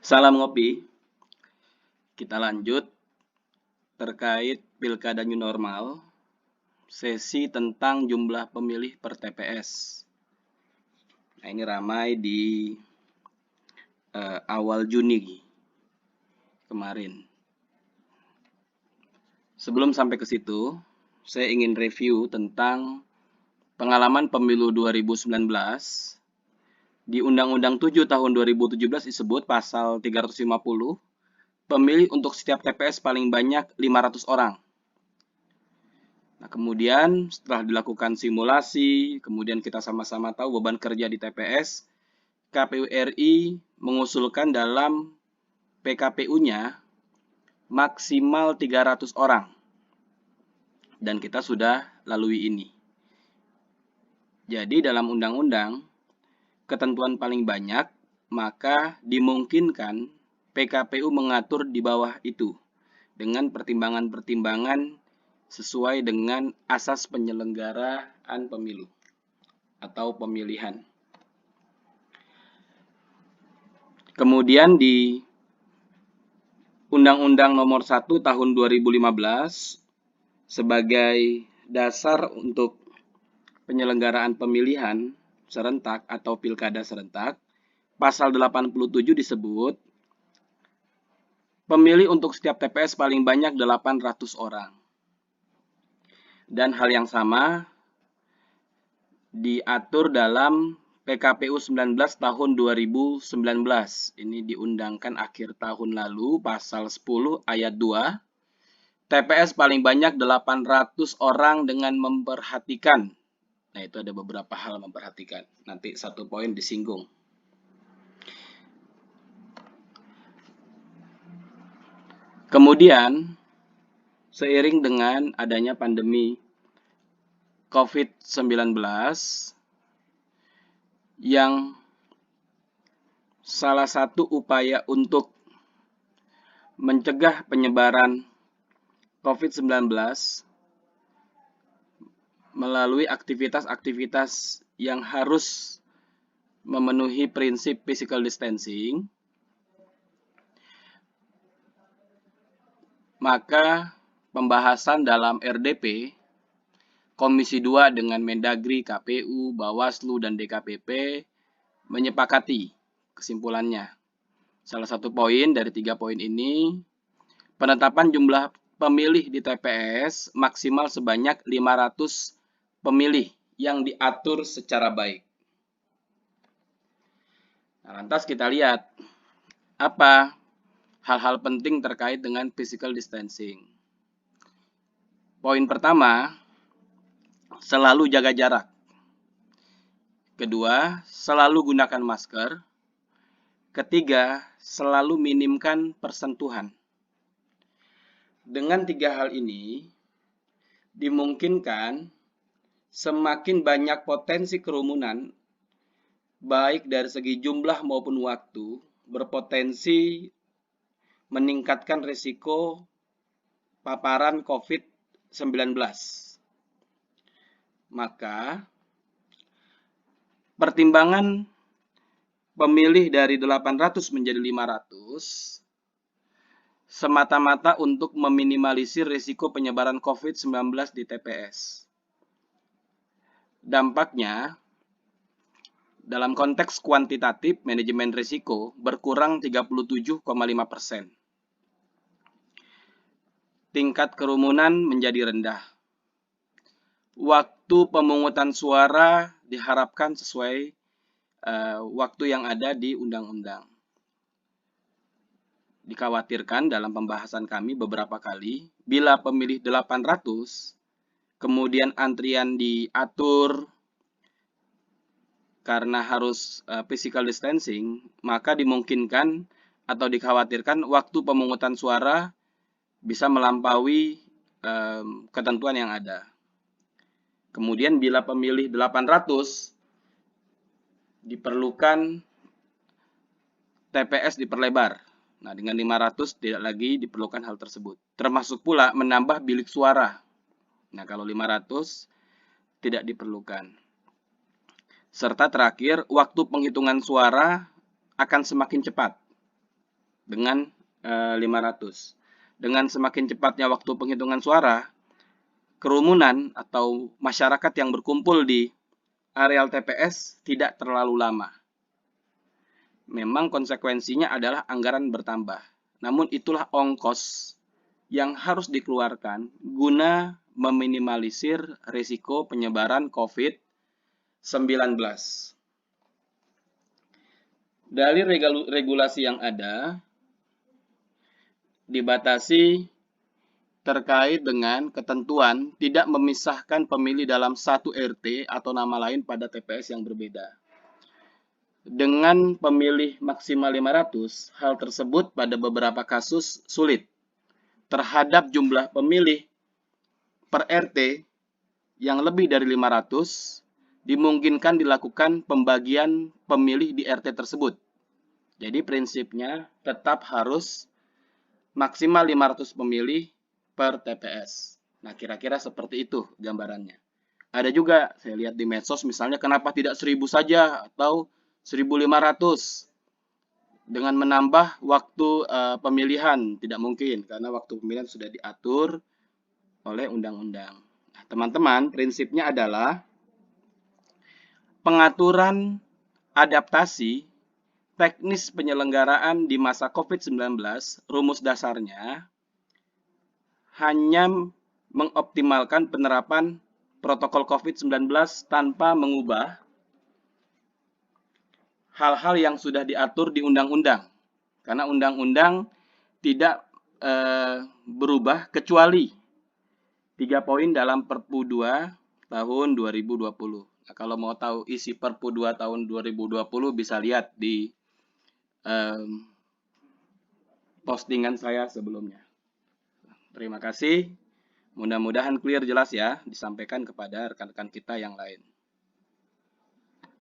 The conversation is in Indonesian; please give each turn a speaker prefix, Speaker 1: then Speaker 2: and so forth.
Speaker 1: Salam ngopi, kita lanjut terkait Pilkada New Normal, sesi tentang jumlah pemilih per TPS. Nah, ini ramai di awal Juni kemarin. Sebelum sampai ke situ, saya ingin review tentang pengalaman pemilu 2019. Di Undang-Undang 7 tahun 2017 disebut pasal 350, pemilih untuk setiap TPS paling banyak 500 orang. Nah, kemudian setelah dilakukan simulasi, kemudian kita sama-sama tahu beban kerja di TPS, KPU RI mengusulkan dalam PKPU-nya maksimal 300 orang. Dan kita sudah lalui ini. Jadi dalam undang-undang, ketentuan paling banyak, maka dimungkinkan PKPU mengatur di bawah itu dengan pertimbangan-pertimbangan sesuai dengan asas penyelenggaraan pemilu atau pemilihan. Kemudian di Undang-Undang Nomor 1 Tahun 2015 sebagai dasar untuk penyelenggaraan pemilihan serentak atau pilkada serentak, pasal 87 disebut pemilih untuk setiap TPS paling banyak 800 orang. Dan hal yang sama diatur dalam PKPU 19 tahun 2019. Ini diundangkan akhir tahun lalu, pasal 10 ayat 2. TPS paling banyak 800 orang dengan memperhatikan. Nah, itu ada beberapa hal memperhatikan. Nanti satu poin disinggung. Kemudian, seiring dengan adanya pandemi COVID-19 yang salah satu upaya untuk mencegah penyebaran COVID-19 melalui aktivitas-aktivitas yang harus memenuhi prinsip physical distancing, maka pembahasan dalam RDP Komisi 2 dengan Mendagri, KPU, Bawaslu, dan DKPP menyepakati kesimpulannya. Salah satu poin dari 3 poin ini, penetapan jumlah pemilih di TPS maksimal sebanyak 500 pemilih yang diatur secara baik. Nah, lantas kita lihat apa hal-hal penting terkait dengan physical distancing. Poin pertama, selalu jaga jarak. Kedua, selalu gunakan masker. Ketiga, selalu minimkan persentuhan. Dengan 3 hal ini, dimungkinkan semakin banyak potensi kerumunan, baik dari segi jumlah maupun waktu, berpotensi meningkatkan risiko paparan COVID-19. Maka, pertimbangan pemilih dari 800 menjadi 500 semata-mata untuk meminimalisir risiko penyebaran COVID-19 di TPS. Dampaknya, dalam konteks kuantitatif, manajemen risiko berkurang 37,5%. Tingkat kerumunan menjadi rendah. Waktu pemungutan suara diharapkan sesuai waktu yang ada di undang-undang. Dikhawatirkan dalam pembahasan kami beberapa kali, bila pemilih 800, kemudian antrian diatur karena harus physical distancing, maka dimungkinkan atau dikhawatirkan waktu pemungutan suara bisa melampaui ketentuan yang ada. Kemudian bila pemilih 800, diperlukan TPS diperlebar. Nah, dengan 500 tidak lagi diperlukan hal tersebut. Termasuk pula menambah bilik suara. Nah, kalau 500 tidak diperlukan. Serta terakhir, waktu penghitungan suara akan semakin cepat. dengan 500. Dengan semakin cepatnya waktu penghitungan suara, kerumunan atau masyarakat yang berkumpul di areal TPS tidak terlalu lama. Memang konsekuensinya adalah anggaran bertambah. Namun itulah ongkos yang harus dikeluarkan guna meminimalisir risiko penyebaran COVID-19. Dari regulasi yang ada, dibatasi terkait dengan ketentuan tidak memisahkan pemilih dalam satu RT atau nama lain pada TPS yang berbeda. Dengan pemilih maksimal 500, hal tersebut pada beberapa kasus sulit. Terhadap jumlah pemilih per RT yang lebih dari 500, dimungkinkan dilakukan pembagian pemilih di RT tersebut. Jadi prinsipnya tetap harus maksimal 500 pemilih per TPS. Nah, kira-kira seperti itu gambarannya. Ada juga, saya lihat di medsos misalnya, kenapa tidak 1000 saja atau 1500 dengan menambah waktu pemilihan. Tidak mungkin, karena waktu pemilihan sudah diatur oleh undang-undang. Nah, teman-teman, prinsipnya adalah pengaturan adaptasi teknis penyelenggaraan di masa COVID-19, rumus dasarnya hanya mengoptimalkan penerapan protokol COVID-19 tanpa mengubah hal-hal yang sudah diatur di undang-undang. Karena undang-undang tidak berubah kecuali 3 poin dalam Perpu 2 tahun 2020. Nah, kalau mau tahu isi Perpu 2 tahun 2020 bisa lihat di postingan saya sebelumnya. Terima kasih. Mudah-mudahan clear, jelas ya, disampaikan kepada rekan-rekan kita yang lain.